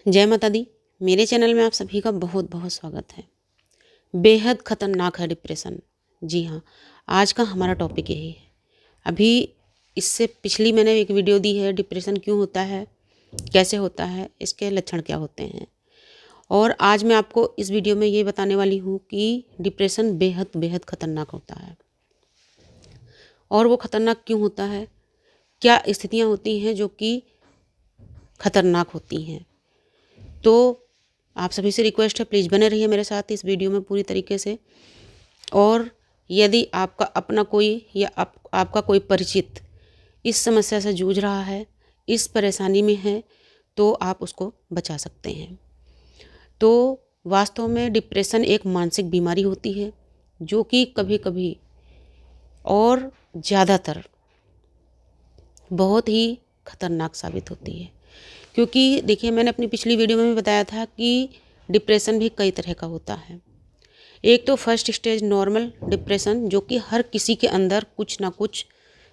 जय माता दी। मेरे चैनल में आप सभी का बहुत बहुत स्वागत है। बेहद ख़तरनाक है डिप्रेशन। जी हाँ, आज का हमारा टॉपिक यही है। अभी इससे पिछली मैंने एक वीडियो दी है, डिप्रेशन क्यों होता है, कैसे होता है, इसके लक्षण क्या होते हैं। और आज मैं आपको इस वीडियो में ये बताने वाली हूँ कि डिप्रेशन बेहद बेहद ख़तरनाक होता है। और वो ख़तरनाक क्यों होता है, क्या स्थितियाँ होती हैं जो कि ख़तरनाक होती हैं। तो आप सभी से रिक्वेस्ट है, प्लीज़ बने रहिए मेरे साथ इस वीडियो में पूरी तरीके से। और यदि आपका अपना कोई या आपका कोई परिचित इस समस्या से जूझ रहा है, इस परेशानी में है, तो आप उसको बचा सकते हैं। तो वास्तव में डिप्रेशन एक मानसिक बीमारी होती है जो कि कभी कभी और ज़्यादातर बहुत ही खतरनाक साबित होती है। क्योंकि देखिए, मैंने अपनी पिछली वीडियो में भी बताया था कि डिप्रेशन भी कई तरह का होता है। एक तो फर्स्ट स्टेज नॉर्मल डिप्रेशन, जो कि हर किसी के अंदर कुछ ना कुछ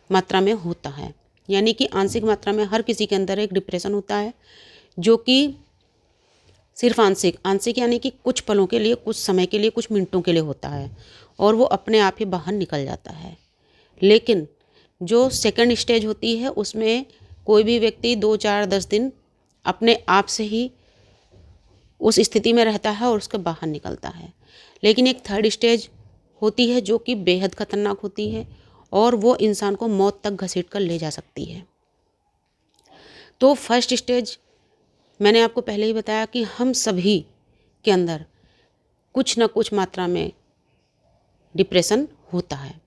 मात्रा में होता है, यानी कि आंशिक मात्रा में हर किसी के अंदर एक डिप्रेशन होता है, जो कि सिर्फ आंशिक आंशिक यानी कि कुछ पलों के लिए, कुछ समय के लिए, कुछ मिनटों के लिए होता है और वो अपने आप ही बाहर निकल जाता है। लेकिन जो सेकंड स्टेज होती है, उसमें कोई भी व्यक्ति 2, 4, 10 दिन अपने आप से ही उस स्थिति में रहता है और उसके बाहर निकलता है। लेकिन एक थर्ड स्टेज होती है जो कि बेहद खतरनाक होती है और वो इंसान को मौत तक घसीट कर ले जा सकती है। तो फर्स्ट स्टेज मैंने आपको पहले ही बताया कि हम सभी के अंदर कुछ न कुछ मात्रा में डिप्रेशन होता है।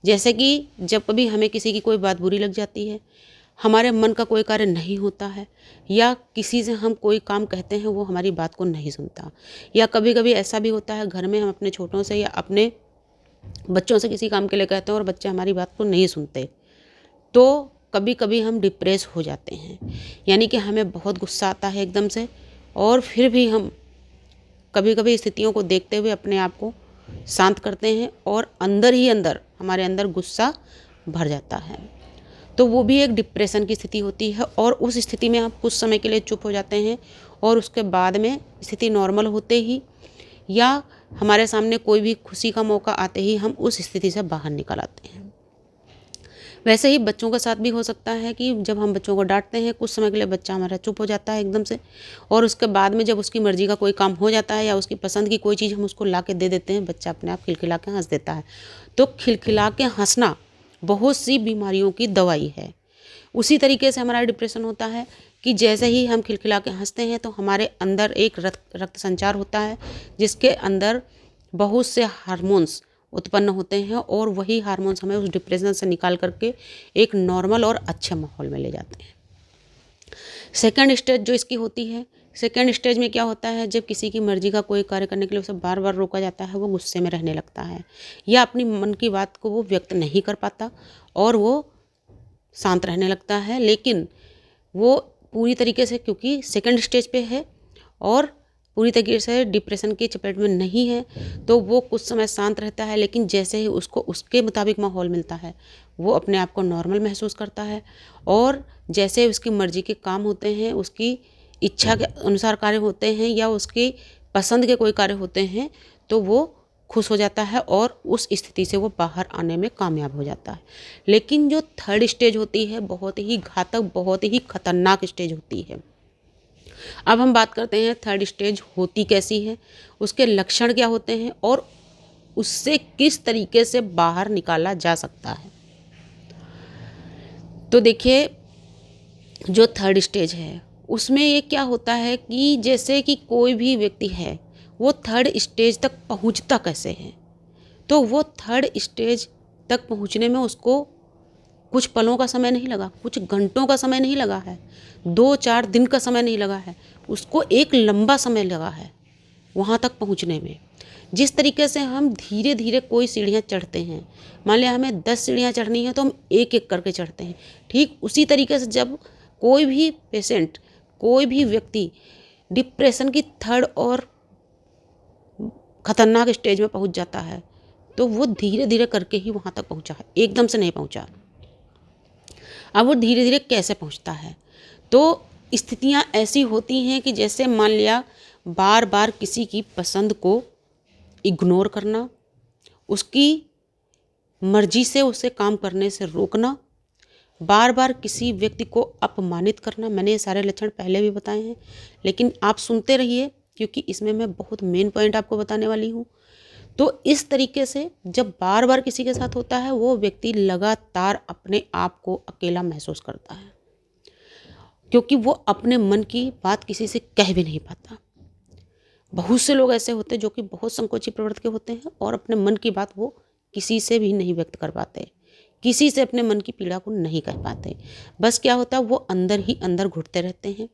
जैसे कि जब कभी हमें किसी की कोई बात बुरी लग जाती है, हमारे मन का कोई कार्य नहीं होता है, या किसी से हम कोई काम कहते हैं वो हमारी बात को नहीं सुनता, या कभी कभी ऐसा भी होता है घर में हम अपने छोटों से या अपने बच्चों से किसी काम के लिए कहते हैं और बच्चे हमारी बात को नहीं सुनते, तो कभी कभी हम डिप्रेस हो जाते हैं। यानी कि हमें बहुत गुस्सा आता है एकदम से, और फिर भी हम कभी कभी स्थितियों को देखते हुए अपने आप को शांत करते हैं और अंदर ही अंदर हमारे अंदर गुस्सा भर जाता है। तो वो भी एक डिप्रेशन की स्थिति होती है और उस स्थिति में हम कुछ समय के लिए चुप हो जाते हैं और उसके बाद में स्थिति नॉर्मल होते ही या हमारे सामने कोई भी खुशी का मौका आते ही हम उस स्थिति से बाहर निकल आते हैं। वैसे ही बच्चों के साथ भी हो सकता है कि जब हम बच्चों को डांटते हैं, कुछ समय के लिए बच्चा हमारा चुप हो जाता है एकदम से, और उसके बाद में जब उसकी मर्जी का कोई काम हो जाता है या उसकी पसंद की कोई चीज़ हम उसको ला के दे देते हैं, बच्चा अपने आप खिलखिला के हंस देता है। तो खिलखिला के हंसना बहुत सी बीमारियों की दवाई है। उसी तरीके से हमारा डिप्रेशन होता है कि जैसे ही हम खिलखिला के हंसते हैं तो हमारे अंदर एक रक्त संचार होता है, जिसके अंदर बहुत से हार्मोन्स उत्पन्न होते हैं और वही हार्मोन्स हमें उस डिप्रेशन से निकाल करके एक नॉर्मल और अच्छे माहौल में ले जाते हैं। सेकंड स्टेज जो इसकी होती है, सेकंड स्टेज में क्या होता है, जब किसी की मर्जी का कोई कार्य करने के लिए उसे बार बार रोका जाता है, वो गुस्से में रहने लगता है या अपनी मन की बात को वो व्यक्त नहीं कर पाता और वो शांत रहने लगता है। लेकिन वो पूरी तरीके से, क्योंकि सेकंड स्टेज पे है और पूरी तरीके से डिप्रेशन की चपेट में नहीं है, तो वो कुछ समय शांत रहता है। लेकिन जैसे ही उसको उसके मुताबिक माहौल मिलता है, वो अपने आप को नॉर्मल महसूस करता है और जैसे उसकी मर्जी के काम होते हैं, उसकी इच्छा के अनुसार कार्य होते हैं या उसकी पसंद के कोई कार्य होते हैं, तो वो खुश हो जाता है और उस स्थिति से वो बाहर आने में कामयाब हो जाता है। लेकिन जो थर्ड स्टेज होती है, बहुत ही घातक, बहुत ही खतरनाक स्टेज होती है। अब हम बात करते हैं थर्ड स्टेज होती कैसी है, उसके लक्षण क्या होते हैं और उससे किस तरीके से बाहर निकाला जा सकता है। तो देखिए, जो थर्ड स्टेज है उसमें ये क्या होता है कि जैसे कि कोई भी व्यक्ति है, वो थर्ड स्टेज तक पहुंचता कैसे है, तो वो थर्ड स्टेज तक पहुंचने में उसको कुछ पलों का समय नहीं लगा, कुछ घंटों का समय नहीं लगा है, 2, 4 दिन का समय नहीं लगा है, उसको एक लंबा समय लगा है वहाँ तक पहुँचने में। जिस तरीके से हम धीरे धीरे कोई सीढ़ियाँ चढ़ते हैं, मान लिया हमें 10 सीढ़ियाँ चढ़नी है तो हम एक एक करके चढ़ते हैं, ठीक उसी तरीके से जब कोई भी पेशेंट, कोई भी व्यक्ति डिप्रेशन की थर्ड और ख़तरनाक स्टेज में पहुँच जाता है, तो वो धीरे धीरे करके ही वहाँ तक पहुँचा है, एकदम से नहीं पहुँचा। अब वो धीरे धीरे कैसे पहुँचता है, तो स्थितियां ऐसी होती हैं कि जैसे मान लिया बार बार किसी की पसंद को इग्नोर करना, उसकी मर्जी से उसे काम करने से रोकना, बार बार किसी व्यक्ति को अपमानित करना। मैंने ये सारे लक्षण पहले भी बताए हैं, लेकिन आप सुनते रहिए क्योंकि इसमें मैं बहुत मेन पॉइंट आपको बताने वाली हूँ। तो इस तरीके से जब बार बार किसी के साथ होता है, वो व्यक्ति लगातार अपने आप को अकेला महसूस करता है, क्योंकि वो अपने मन की बात किसी से कह भी नहीं पाता। बहुत से लोग ऐसे होते हैं जो कि बहुत संकोची प्रवृत्ति के होते हैं और अपने मन की बात वो किसी से भी नहीं व्यक्त कर पाते, किसी से अपने मन की पीड़ा को नहीं कह पाते। बस क्या होता है, वो अंदर ही अंदर घुटते रहते हैं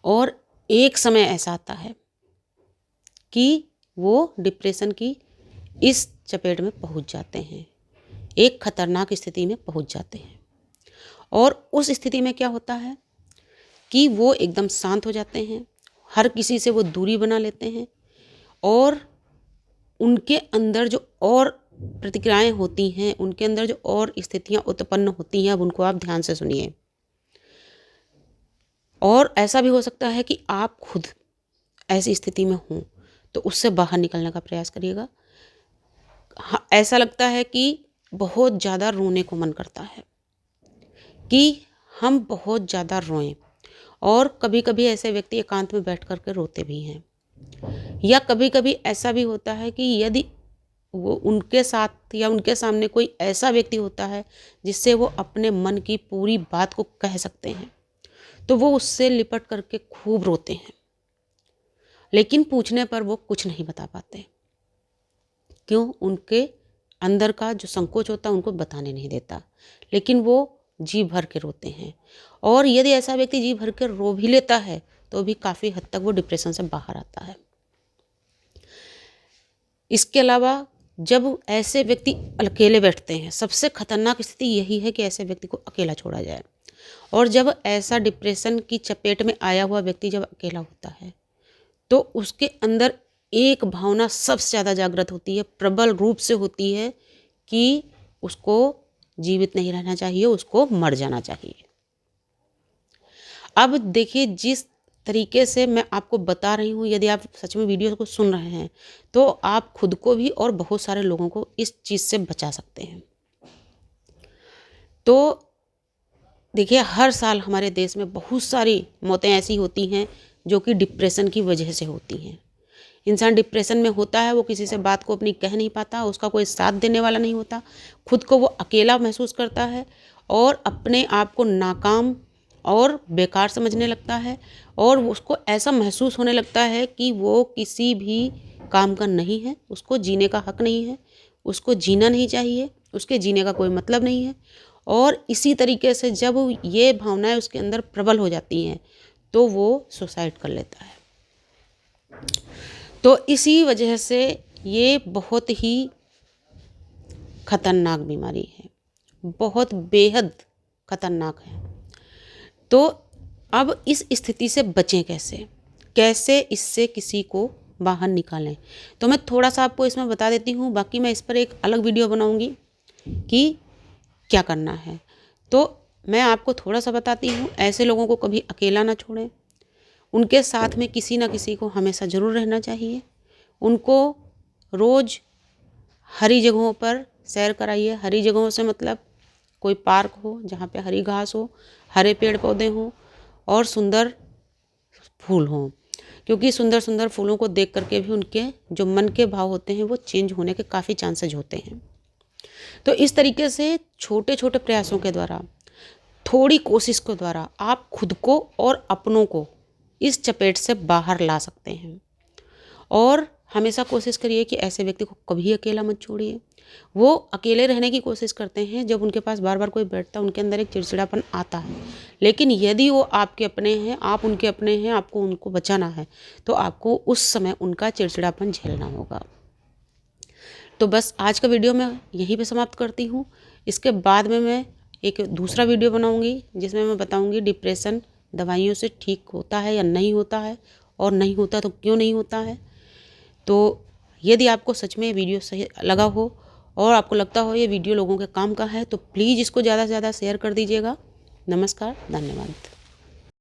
और एक समय ऐसा आता है कि वो डिप्रेशन की इस चपेट में पहुंच जाते हैं, एक खतरनाक स्थिति में पहुंच जाते हैं। और उस स्थिति में क्या होता है कि वो एकदम शांत हो जाते हैं, हर किसी से वो दूरी बना लेते हैं और उनके अंदर जो और प्रतिक्रियाएं होती हैं, उनके अंदर जो और स्थितियां उत्पन्न होती हैं, अब उनको आप ध्यान से सुनिए। और ऐसा भी हो सकता है कि आप खुद ऐसी स्थिति में हों, तो उससे बाहर निकलने का प्रयास करिएगा। हाँ, ऐसा लगता है कि बहुत ज़्यादा रोने को मन करता है कि हम बहुत ज़्यादा रोएं, और कभी कभी ऐसे व्यक्ति एकांत में बैठ करके रोते भी हैं। या कभी कभी ऐसा भी होता है कि यदि वो उनके साथ या उनके सामने कोई ऐसा व्यक्ति होता है जिससे वो अपने मन की पूरी बात को कह सकते हैं, तो वो उससे लिपट करके खूब रोते हैं, लेकिन पूछने पर वो कुछ नहीं बता पाते। क्यों? उनके अंदर का जो संकोच होता है उनको बताने नहीं देता, लेकिन वो जी भर के रोते हैं। और यदि ऐसा व्यक्ति जी भर के रो भी लेता है तो भी काफ़ी हद तक वो डिप्रेशन से बाहर आता है। इसके अलावा जब ऐसे व्यक्ति अकेले बैठते हैं, सबसे खतरनाक स्थिति यही है कि ऐसे व्यक्ति को अकेला छोड़ा जाए। और जब ऐसा डिप्रेशन की चपेट में आया हुआ व्यक्ति जब अकेला होता है, तो उसके अंदर एक भावना सबसे ज़्यादा जागृत होती है, प्रबल रूप से होती है कि उसको जीवित नहीं रहना चाहिए, उसको मर जाना चाहिए। अब देखिए, जिस तरीके से मैं आपको बता रही हूँ, यदि आप सच में वीडियो को सुन रहे हैं तो आप खुद को भी और बहुत सारे लोगों को इस चीज़ से बचा सकते हैं। तो देखिए, हर साल हमारे देश में बहुत सारी मौतें ऐसी होती हैं जो कि डिप्रेशन की वजह से होती हैं। इंसान डिप्रेशन में होता है, वो किसी से बात को अपनी कह नहीं पाता, उसका कोई साथ देने वाला नहीं होता, खुद को वो अकेला महसूस करता है और अपने आप को नाकाम और बेकार समझने लगता है। और उसको ऐसा महसूस होने लगता है कि वो किसी भी काम का नहीं है, उसको जीने का हक नहीं है, उसको जीना नहीं चाहिए, उसके जीने का कोई मतलब नहीं है। और इसी तरीके से जब ये भावनाएं उसके अंदर प्रबल हो जाती हैं तो वो सुसाइड कर लेता है। तो इसी वजह से ये बहुत ही खतरनाक बीमारी है, बहुत बेहद खतरनाक है। तो अब इस स्थिति से बचें कैसे, कैसे इससे किसी को बाहर निकालें, तो मैं थोड़ा सा आपको इसमें बता देती हूँ। बाकी मैं इस पर एक अलग वीडियो बनाऊँगी कि क्या करना है। तो मैं आपको थोड़ा सा बताती हूँ। ऐसे लोगों को कभी अकेला ना छोड़ें, उनके साथ में किसी ना किसी को हमेशा ज़रूर रहना चाहिए। उनको रोज़ हरी जगहों पर सैर कराइए। हरी जगहों से मतलब कोई पार्क हो जहाँ पे हरी घास हो, हरे पेड़ पौधे हों और सुंदर फूल हों, क्योंकि सुंदर सुंदर फूलों को देख करके भी उनके जो मन के भाव होते हैं वो चेंज होने के काफ़ी चांसेज होते हैं। तो इस तरीके से छोटे छोटे प्रयासों के द्वारा, थोड़ी कोशिश के द्वारा आप खुद को और अपनों को इस चपेट से बाहर ला सकते हैं। और हमेशा कोशिश करिए कि ऐसे व्यक्ति को कभी अकेला मत छोड़िए। वो अकेले रहने की कोशिश करते हैं, जब उनके पास बार बार कोई बैठता है उनके अंदर एक चिड़चिड़ापन आता है। लेकिन यदि वो आपके अपने हैं, आप उनके अपने हैं, आपको उनको बचाना है, तो आपको उस समय उनका चिड़चिड़ापन झेलना होगा। तो बस आज का वीडियो मैं यहीं पे समाप्त करती हूँ। इसके बाद में मैं एक दूसरा वीडियो बनाऊँगी जिसमें मैं बताऊँगी डिप्रेशन दवाइयों से ठीक होता है या नहीं होता है, और नहीं होता तो क्यों नहीं होता है। तो यदि आपको सच में ये वीडियो सही लगा हो और आपको लगता हो ये वीडियो लोगों के काम का है, तो प्लीज़ इसको ज़्यादा से ज़्यादा शेयर कर दीजिएगा। नमस्कार, धन्यवाद।